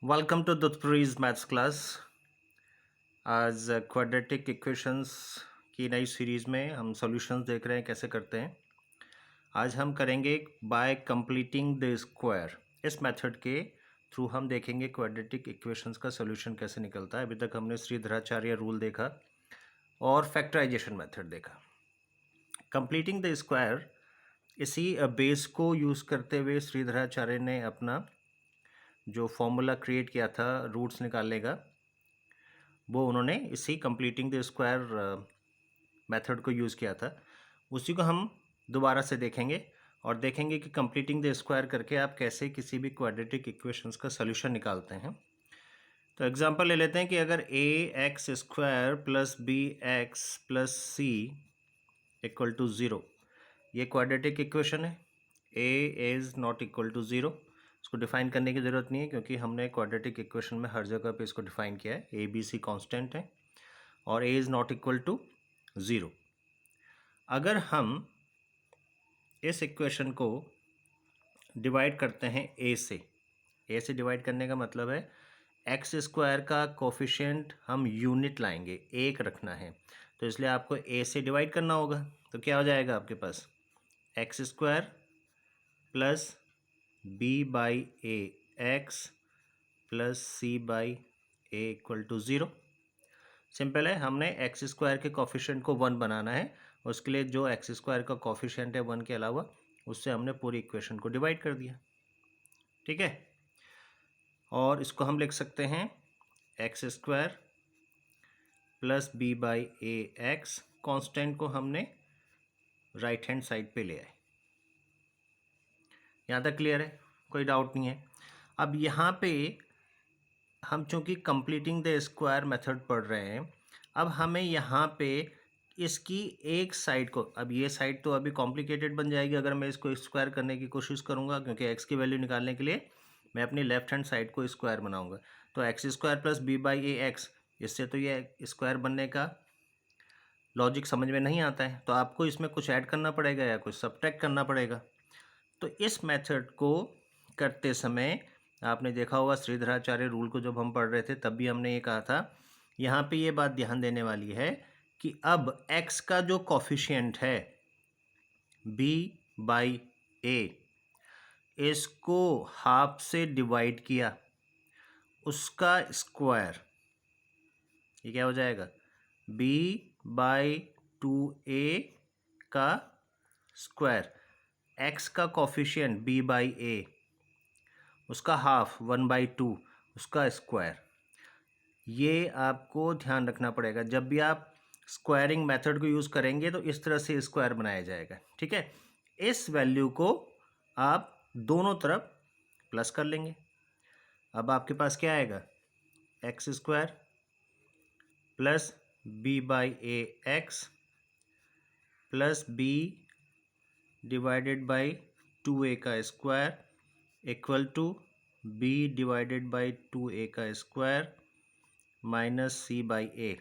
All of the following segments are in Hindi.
वेलकम टू दुत्प्रीज मैथ्स क्लास। आज क्वाड्रेटिक इक्वेशंस की नई सीरीज़ में हम सॉल्यूशंस देख रहे हैं कैसे करते हैं। आज हम करेंगे बाय कंप्लीटिंग द स्क्वायर। इस मेथड के थ्रू हम देखेंगे क्वाड्रेटिक इक्वेशंस का सॉल्यूशन कैसे निकलता है। अभी तक हमने श्रीधराचार्य रूल देखा और फैक्टराइजेशन मेथड देखा। कंप्लीटिंग द स्क्वायर इसी बेस को यूज़ करते हुए श्रीधराचार्य ने अपना जो फॉर्मूला क्रिएट किया था रूट्स निकालने का, वो उन्होंने इसी कंप्लीटिंग द स्क्वायर मेथड को यूज़ किया था। उसी को हम दोबारा से देखेंगे और देखेंगे कि कंप्लीटिंग द स्क्वायर करके आप कैसे किसी भी क्वाड्रेटिक इक्वेशंस का सॉल्यूशन निकालते हैं। तो एग्जांपल ले लेते हैं कि अगर a x square plus b x plus c equal to zero, ये क्वाड्रेटिक इक्वेशन है। A is not equal to zero, इसको डिफाइन करने की ज़रूरत नहीं है क्योंकि हमने क्वाड्रेटिक इक्वेशन में हर जगह पे इसको डिफाइन किया है। ए बी सी कॉन्स्टेंट है और A is not equal to zero. अगर हम इस इक्वेशन को डिवाइड करते हैं ए से डिवाइड करने का मतलब है एक्स स्क्वायर का कोफिशिएंट हम यूनिट लाएंगे, एक रखना है, तो इसलिए आपको ए से डिवाइड करना होगा। तो क्या हो जाएगा आपके पास x square plus B by A x plus c by a equal to zero. Simple है, हमने एक्स स्क्वायर के कोफिशिएंट को वन बनाना है, उसके लिए जो एक्स स्क्वायर का कोफिशिएंट है वन के अलावा, उससे हमने पूरी इक्वेशन को डिवाइड कर दिया। ठीक है, और इसको हम लिख सकते हैं X square plus B by A X, constant को हमने राइट हैंड साइड पे ले आए। यहाँ तक क्लियर है, कोई डाउट नहीं है। अब यहाँ पे हम चूँकि कंप्लीटिंग द स्क्वायर मेथड पढ़ रहे हैं, अब हमें यहाँ पे इसकी एक साइड को, अब ये साइड तो अभी कॉम्प्लिकेटेड बन जाएगी अगर मैं इसको स्क्वायर करने की कोशिश करूँगा, क्योंकि एक्स की वैल्यू निकालने के लिए मैं अपनी लेफ्ट हैंड साइड को स्क्वायर बनाऊँगा। तो X square plus B by A X, इससे तो ये स्क्वायर बनने का लॉजिक समझ में नहीं आता है, तो आपको इसमें कुछ ऐड करना पड़ेगा या कुछ सब्ट्रैक्ट करना पड़ेगा। तो इस मेथड को करते समय आपने देखा होगा श्रीधराचार्य रूल को जब हम पढ़ रहे थे तब भी हमने ये कहा था, यहाँ पे ये बात ध्यान देने वाली है कि अब x का जो कॉफिशिएंट है b बाई ए, इसको हाफ से डिवाइड किया, उसका स्क्वायर, ये क्या हो जाएगा b बाई टू ए का स्क्वायर, x का कॉफिशिएंट b बाई ए, उसका हाफ वन बाई टू, उसका स्क्वायर। ये आपको ध्यान रखना पड़ेगा, जब भी आप स्क्वायरिंग मेथड को यूज़ करेंगे तो इस तरह से स्क्वायर बनाया जाएगा। ठीक है, इस वैल्यू को आप दोनों तरफ प्लस कर लेंगे। अब आपके पास क्या आएगा x square plus B by A x plus b divided by two a का square equal to b divided by two a का square minus c by a.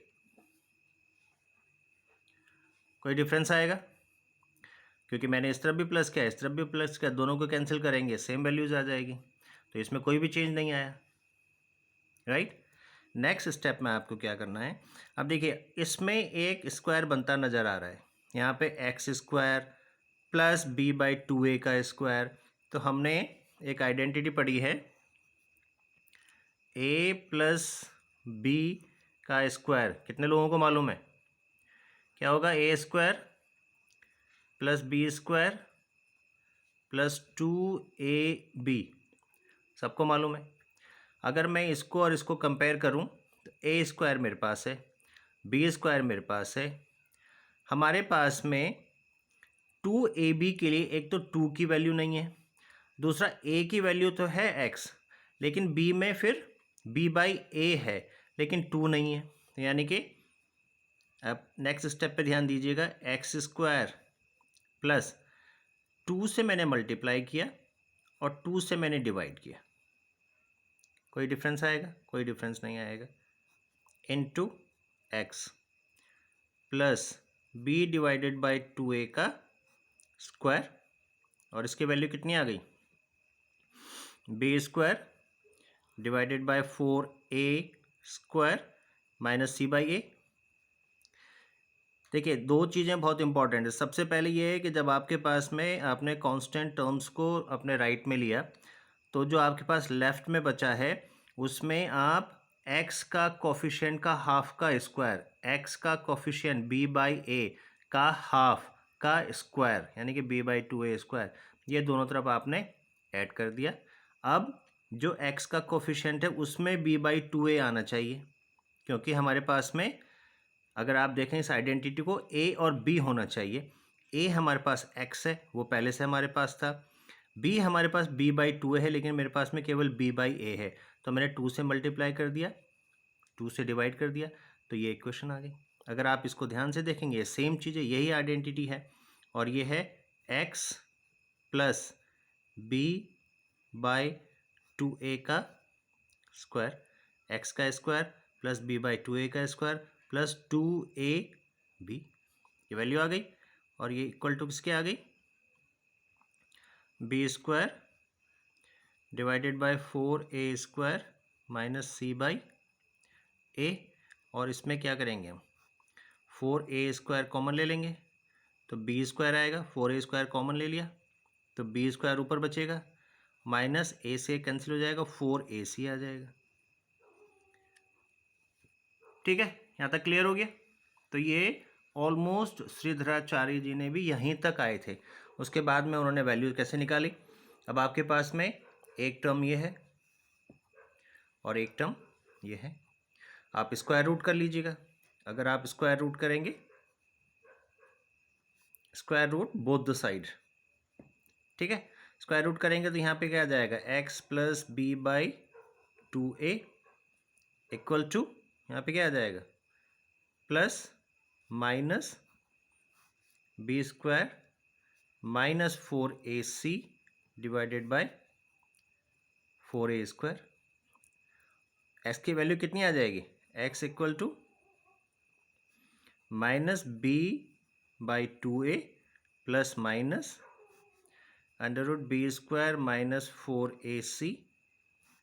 कोई डिफरेंस आएगा क्योंकि मैंने इस तरफ भी प्लस किया, इस तरफ भी प्लस किया, दोनों को कैंसिल करेंगे सेम वैल्यूज आ जाएगी, तो इसमें कोई भी चेंज नहीं आया। राइट, नेक्स्ट स्टेप में आपको क्या करना है, अब देखिए इसमें एक स्क्वायर बनता नज़र आ रहा है, यहाँ पे x square plus B by two a का स्क्वायर। तो हमने एक आइडेंटिटी पढ़ी है, ए प्लस बी का स्क्वायर कितने लोगों को मालूम है, क्या होगा a square plus b square plus two a b, सबको मालूम है। अगर मैं इसको और इसको कंपेयर करूं तो ए स्क्वायर मेरे पास है, बी स्क्वायर मेरे पास है, हमारे पास में टू ए बी के लिए एक तो टू की वैल्यू नहीं है, दूसरा ए की वैल्यू तो है एक्स, लेकिन बी में फिर बी बाई ए है लेकिन टू नहीं है, यानी कि अब नेक्स्ट स्टेप पे ध्यान दीजिएगा, एक्स स्क्वायर प्लस टू से मैंने मल्टीप्लाई किया और टू से मैंने डिवाइड किया, कोई डिफरेंस आएगा, कोई डिफरेंस नहीं आएगा, into x plus b divided by two a का स्क्वायर, और इसकी वैल्यू कितनी आ गई b square divided by 4a² minus c by a. देखिए, दो चीज़ें बहुत इंपॉर्टेंट है। सबसे पहले ये है कि जब आपके पास में आपने कांस्टेंट टर्म्स को अपने राइट में लिया, तो जो आपके पास लेफ्ट में बचा है उसमें आप x का कोफिशिएंट का हाफ का स्क्वायर, x का कोफिशिएंट b बाई ए का हाफ का स्क्वायर यानी कि b बाई 2a², ये दोनों तरफ आपने ऐड कर दिया। अब जो x का कोफिशिएंट है उसमें b बाई 2a आना चाहिए, क्योंकि हमारे पास में अगर आप देखें इस आइडेंटिटी को a और b होना चाहिए। a हमारे पास x है, वो पहले से हमारे पास था। b हमारे पास b बाई 2 है, लेकिन मेरे पास में केवल b बाई a है, तो मैंने 2 से मल्टीप्लाई कर दिया, 2 से डिवाइड कर दिया, तो ये इक्वेशन आ गई। अगर आप इसको ध्यान से देखेंगे सेम चीज़ है, यही आइडेंटिटी है, और ये है x plus b by 2a का स्क्वायर, x का square plus b by 2a का स्क्वायर प्लस 2ab, ये वैल्यू आ गई। और ये इक्वल टू किसके आ गई, b² divided by 4a² minus c by a. और इसमें क्या करेंगे हम, 4a² कॉमन ले लेंगे तो b² आएगा, 4a² कॉमन ले लिया तो b² ऊपर बचेगा, माइनस a से कैंसिल हो जाएगा, 4ac आ जाएगा। ठीक है, यहाँ तक क्लियर हो गया। तो ये ऑलमोस्ट श्रीधराचार्य जी ने भी यहीं तक आए थे। उसके बाद में उन्होंने वैल्यू कैसे निकाली। अब आपके पास में एक टर्म ये है और एक टर्म ये है, आप स्क्वायर रूट कर लीजिएगा। अगर आप स्क्वायर रूट करेंगे, square root both the side, ठीक है, स्क्वायर रूट करेंगे तो यहाँ पे क्या आ जाएगा, x plus b by 2a equal to, यहाँ पे क्या आ जाएगा, plus minus b² minus 4ac divided by 4a²। x की वैल्यू कितनी आ जाएगी, x equal to minus b by 2a plus minus under root b² minus 4ac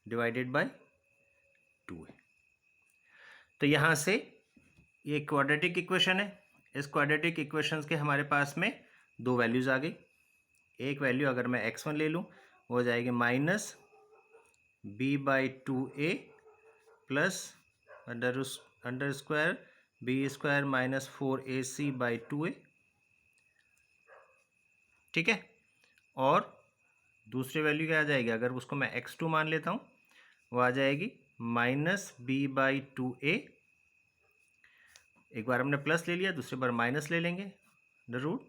divided by 2a। तो यहाँ से ये क्वाड्रेटिक इक्वेशन है। इस क्वाड्रेटिक इक्वेशंस के हमारे पास में दो वैल्यूज़ आ गई। एक वैल्यू अगर मैं x1 ले लूँ वो हो जाएगी minus b by 2a plus under square b² minus 4ac by 2a, ठीक है। और दूसरी वैल्यू क्या आ जाएगी, अगर उसको मैं x2 मान लेता हूँ, वो आ जाएगी माइनस b बाई 2a, एक बार हमने प्लस ले लिया, दूसरी बार माइनस ले लेंगे, the root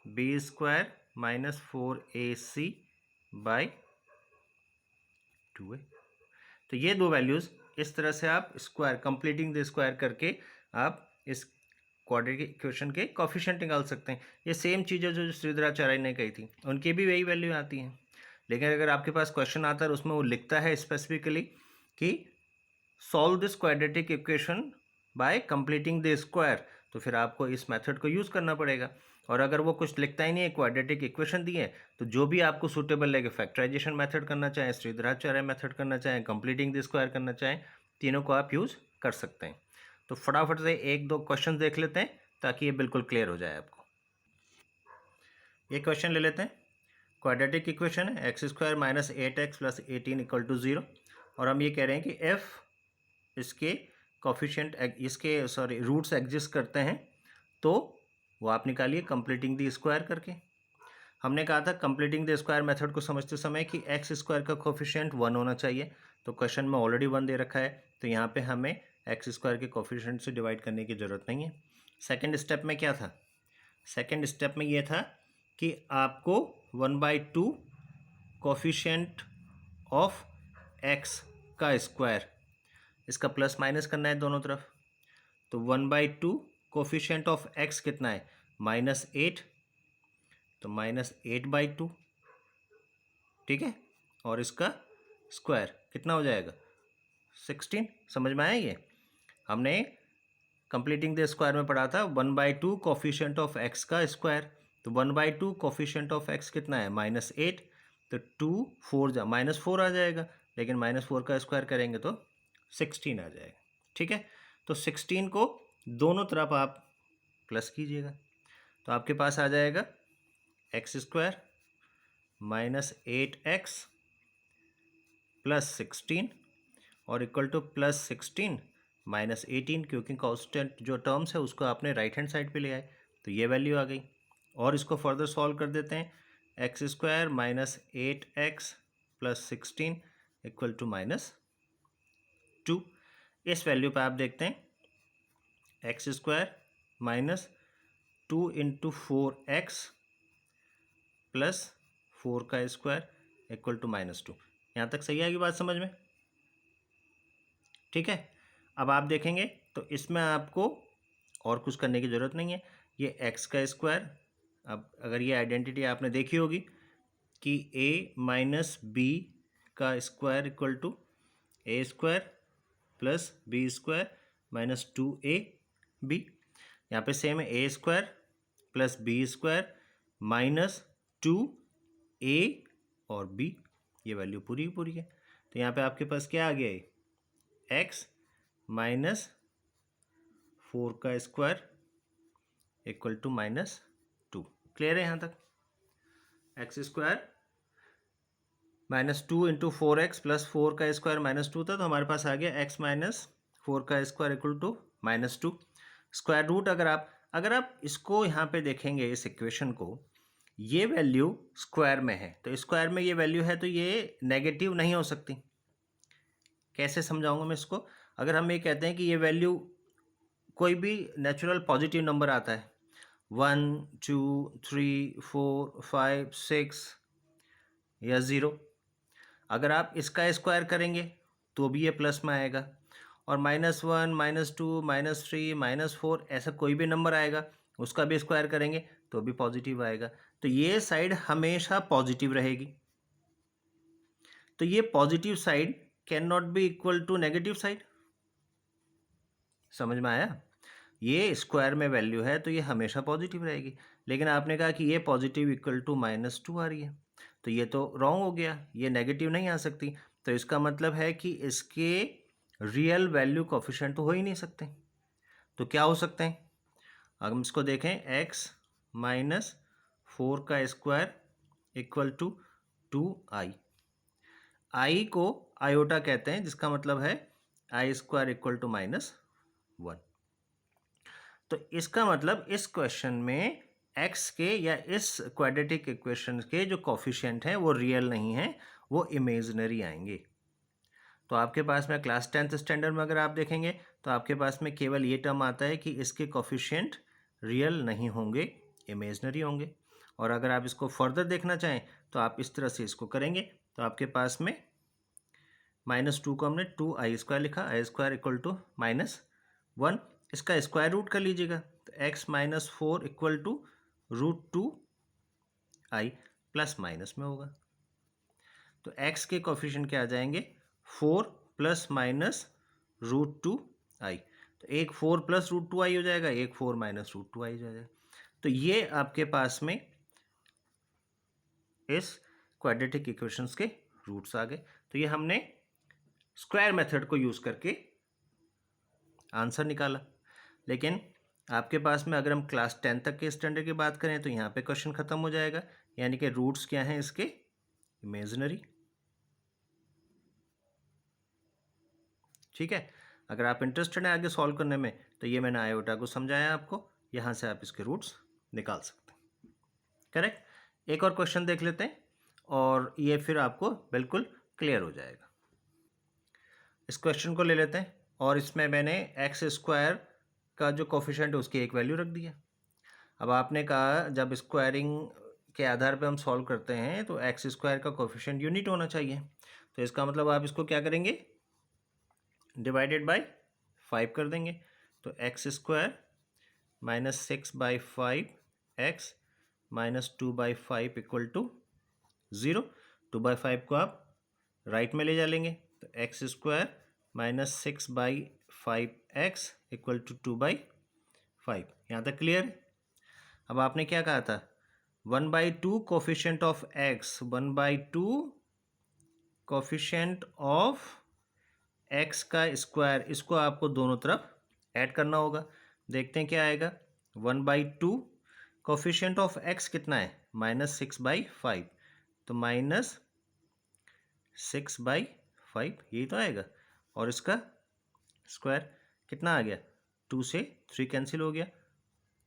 b² minus 4ac by 2a। तो ये दो वैल्यूज़ इस तरह से आप स्क्वायर, कंप्लीटिंग द स्क्वायर करके आप इस क्वाड्रेटिक इक्वेशन के कोफिशिएंट निकाल सकते हैं। ये सेम चीज़ें जो श्रीधराचार्य ने कही थी, उनकी भी वही वैल्यू आती हैं। लेकिन अगर आपके पास क्वेश्चन आता है उसमें वो लिखता है स्पेसिफिकली कि solve this quadratic equation by completing the square, तो फिर आपको इस मेथड को यूज़ करना पड़ेगा। और अगर वो कुछ लिखता ही नहीं है, क्वाड्रेटिक इक्वेशन दी है, तो जो भी आपको सूटेबल लगे, फैक्टराइजेशन मेथड करना चाहें, श्रीधराचार्य मेथड करना चाहें, कंप्लीटिंग द स्क्वायर करना चाहें, तीनों को आप यूज़ कर सकते हैं। तो फटाफट से एक दो क्वेश्चन देख लेते हैं ताकि ये बिल्कुल क्लियर हो जाए आपको। ये क्वेश्चन ले लेते हैं। क्वाड्रेटिक इक्वेशन है x² minus 8x plus 18 equal to 0, और हम ये कह रहे हैं कि f इसके कोफिशिएंट, इसके रूट्स एग्जिस्ट करते हैं, तो वो आप निकालिए कंप्लीटिंग द स्क्वायर करके। हमने कहा था कंप्लीटिंग द स्क्वायर मेथड को समझते समय कि x² का कोफिशिएंट 1 होना चाहिए, तो क्वेश्चन में ऑलरेडी 1 दे रखा है, तो यहाँ पे हमें x² के कोफिशिएंट से डिवाइड करने की ज़रूरत नहीं है। सेकेंड स्टेप में क्या था, सेकेंड स्टेप में ये था कि आपको 1/2 कोफिशिएंट ऑफ x का स्क्वायर, इसका प्लस माइनस करना है दोनों तरफ। तो 1/2 कोफिशिएंट ऑफ x कितना है, -8, तो -8/2, ठीक है। और इसका स्क्वायर कितना हो जाएगा, 16। समझ में आया ये, हमने कंप्लीटिंग द स्क्वायर में पढ़ा था 1/2 कोफिशिएंट ऑफ x का स्क्वायर, तो 1/2 कोफिशिएंट ऑफ x कितना है, -8, तो 2 4 -4 आ जाएगा, लेकिन -4 का स्क्वायर करेंगे तो 16 आ जाएगा। ठीक है, तो 16 को दोनों तरफ आप प्लस कीजिएगा, तो आपके पास आ जाएगा एक्स स्क्वायर -8x प्लस 16 और इक्वल टू +16 -18, क्योंकि कांस्टेंट जो टर्म्स है उसको आपने राइट हैंड साइड पे ले आए, तो ये वैल्यू आ गई। और इसको फर्दर सॉल्व कर देते हैं, X square -8x plus 16 equal to -2। इस वैल्यू पे आप देखते हैं X square -2 into 4x plus 4 का स्क्वायर इक्वल टू -2। यहाँ तक सही आएगी बात समझ में? ठीक है, अब आप देखेंगे तो इसमें आपको और कुछ करने की ज़रूरत नहीं है। ये एक्स का स्क्वायर, अब अगर ये आइडेंटिटी आपने देखी होगी कि a माइनस बी का square equal to a square plus b square -2ab। यहाँ पे सेम है, a square plus b square -2a और b, ये वैल्यू पूरी पूरी है। तो यहाँ पे आपके पास क्या आ गया है, एक्स -4 का स्क्वायर इक्वल टू -2। क्लियर है यहाँ तक? X square -2 into 4x plus 4 का स्क्वायर -2 था, तो हमारे पास आ गया x -4 का square equal to -2। Square root अगर आप इसको यहाँ पे देखेंगे, इस इक्वेशन को, ये वैल्यू स्क्वायर में है, तो स्क्वायर में ये वैल्यू है तो ये नेगेटिव नहीं हो सकती। कैसे समझाऊंगा मैं इसको? अगर हम ये कहते हैं कि ये वैल्यू कोई भी नेचुरल पॉजिटिव नंबर आता है, 1 2 3 4 5 6 या 0, अगर आप इसका स्क्वायर करेंगे तो भी ये प्लस में आएगा, और -1 -2 -3 -4 ऐसा कोई भी नंबर आएगा उसका भी स्क्वायर करेंगे तो भी पॉजिटिव आएगा। तो ये साइड हमेशा पॉजिटिव रहेगी। तो ये positive side can not be equal to negative side. समझ में आया? ये स्क्वायर में वैल्यू है तो ये हमेशा पॉजिटिव रहेगी, लेकिन आपने कहा कि ये पॉजिटिव इक्वल टू -2 आ रही है, तो ये तो रॉन्ग हो गया, ये नेगेटिव नहीं आ सकती। तो इसका मतलब है कि इसके रियल वैल्यू कोफिशिएंट तो हो ही नहीं सकते। तो क्या हो सकते हैं? अगर हम इसको देखें, x -4 का square equal to 2i। i को आयोटा कहते हैं, जिसका मतलब है i स्क्वायर इक्वल टू -1। तो इसका मतलब इस क्वेश्चन में x के या इस क्वाड्रेटिक इक्वेशन के जो कोफिशिएंट हैं वो रियल नहीं हैं, वो इमेजिनरी आएंगे। तो आपके पास में क्लास 10th स्टैंडर्ड में अगर आप देखेंगे तो आपके पास में केवल ये टर्म आता है कि इसके कोफिशिएंट रियल नहीं होंगे, इमेजिनरी होंगे। और अगर आप इसको फर्दर देखना चाहें तो आप इस तरह से इसको करेंगे, तो आपके पास में -2 को हमने 2i स्क्वायर लिखा, i स्क्वायर इक्वल टू -1, इसका स्क्वायर रूट कर लीजिएगा, तो x -4 equal to √2i plus minus में होगा। तो x के कोफिशिएंट क्या आ जाएंगे, 4 प्लस माइनस √2i। तो एक 4 प्लस √2i हो जाएगा, एक 4 माइनस √2i हो जाएगा। तो ये आपके पास में इस क्वाड्रेटिक इक्वेशंस के रूट्स आ गए। तो ये हमने स्क्वायर मेथड को यूज़ करके आंसर निकाला। लेकिन आपके पास में अगर हम क्लास 10 तक के स्टैंडर्ड की बात करें तो यहाँ पे क्वेश्चन ख़त्म हो जाएगा, यानी कि रूट्स क्या हैं इसके, इमेजिनरी। ठीक है, अगर आप इंटरेस्टेड हैं आगे सॉल्व करने में तो ये मैंने आयोटा को समझाया आपको, यहाँ से आप इसके रूट्स निकाल सकते हैं। करेक्ट। एक और क्वेश्चन देख लेते हैं और ये फिर आपको बिल्कुल क्लियर हो जाएगा। इस क्वेश्चन को ले लेते हैं और इसमें मैंने एक्स स्क्वायर का जो कोफिशिएंट है उसकी एक वैल्यू रख दिया। अब आपने कहा जब स्क्वायरिंग के आधार पे हम सॉल्व करते हैं तो एक्स स्क्वायर का कोफिशिएंट यूनिट होना चाहिए, तो इसका मतलब आप इसको क्या करेंगे, डिवाइडेड बाय 5 कर देंगे। तो X square -6/5 X -2/5 equal to 0। 2/5 को आप राइट में ले जा लेंगे, तो X square -6/5 X equal to 2/5। यहाँ तक क्लियर है? अब आपने क्या कहा था, 1/2 coefficient of x, 1/2 coefficient of x का स्क्वायर, इसको आपको दोनों तरफ ऐड करना होगा। देखते हैं क्या आएगा। 1/2 कोफिशिएंट ऑफ एक्स कितना है, -6/5, तो -6/5 यही तो आएगा। और इसका स्क्वायर कितना आ गया, 2 से 3 कैंसिल हो गया,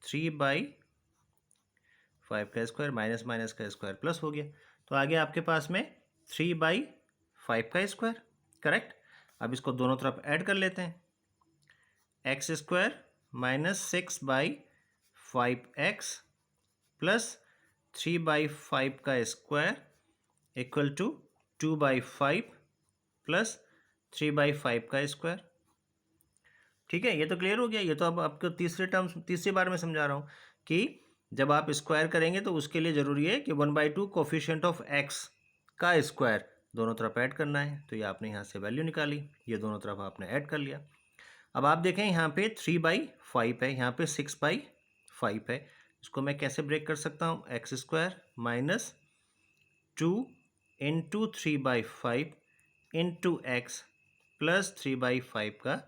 3/5 का स्क्वायर माइनस माइनस का स्क्वायर प्लस हो गया, तो आ गया आपके पास में 3/5 का स्क्वायर। करेक्ट। अब इसको दोनों तरफ ऐड कर लेते हैं। एक्स स्क्वायर -6/5x प्लस 3/5 का स्क्वायर इक्वल टू 2/5 प्लस 3/5 का स्क्वायर। ठीक है, ये तो क्लियर हो गया। ये तो अब आपको तीसरी बार में समझा रहा हूँ कि जब आप स्क्वायर करेंगे तो उसके लिए ज़रूरी है कि 1/2 कोफिशिएंट ऑफ एक्स का स्क्वायर दोनों तरफ ऐड करना है। तो ये आपने यहाँ से वैल्यू निकाली, ये दोनों तरफ आपने ऐड कर लिया। अब आप देखें यहाँ पे 3/5 है, यहाँ पे 6/5 है। इसको मैं कैसे ब्रेक कर सकता हूँ, x square -2 into 3/5 into x plus 3/5 का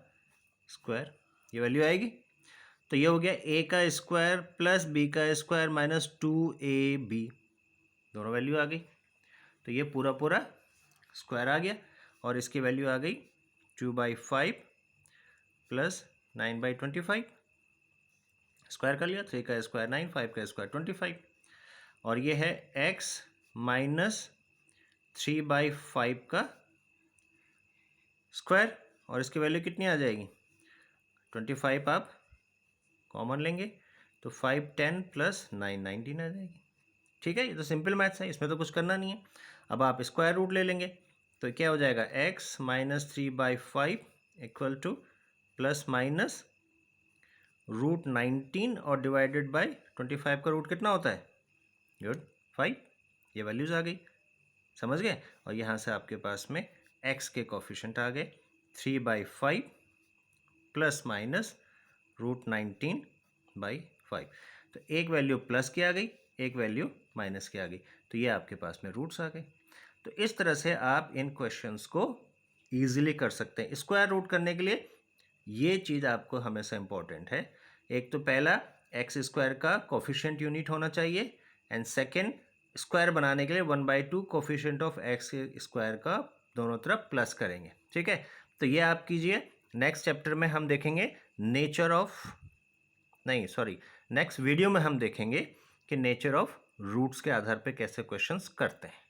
स्क्वायर, ये वैल्यू आएगी। तो ये हो गया a का स्क्वायर प्लस b का स्क्वायर -2ab, दोनों वैल्यू आ गई। तो ये पूरा पूरा स्क्वायर आ गया और इसकी वैल्यू आ गई 2/5 प्लस 9/25, स्क्वायर कर लिया। 3 का स्क्वायर 9, 5 का स्क्वायर 25, और ये है x -3/5 का स्क्वायर, और इसकी वैल्यू कितनी आ जाएगी, 25 आप कॉमन लेंगे तो 5 10 प्लस 9 19 आ जाएगी। ठीक है, ये तो सिंपल मैथ्स है, इसमें तो कुछ करना नहीं है। अब आप स्क्वायर रूट ले लेंगे तो क्या हो जाएगा, x -3/5 equal two plus minus √19 और डिवाइडेड बाय 25 का रूट कितना होता है, गुड 5। ये वैल्यूज़ आ गई, समझ गए। और यहाँ से आपके पास में x के कोफिशिएंट आ गए 3/5 प्लस माइनस √19/5। तो एक वैल्यू प्लस की आ गई, एक वैल्यू माइनस की आ गई, तो ये आपके पास में रूट्स आ गए। तो इस तरह से आप इन क्वेश्चंस को ईजिली कर सकते हैं। स्क्वायर रूट करने के लिए ये चीज़ आपको हमेशा इंपॉर्टेंट है। एक तो पहला एक्स स्क्वायर का कोफिशिएंट यूनिट होना चाहिए, एंड सेकेंड स्क्वायर बनाने के लिए 1/2 कोफिशिएंट ऑफ एक्स स्क्वायर का दोनों तरफ प्लस करेंगे। ठीक है, तो ये आप कीजिए। नेक्स्ट चैप्टर में हम देखेंगे नेक्स्ट वीडियो में हम देखेंगे कि नेचर ऑफ रूट्स के आधार पे कैसे क्वेश्चंस करते हैं।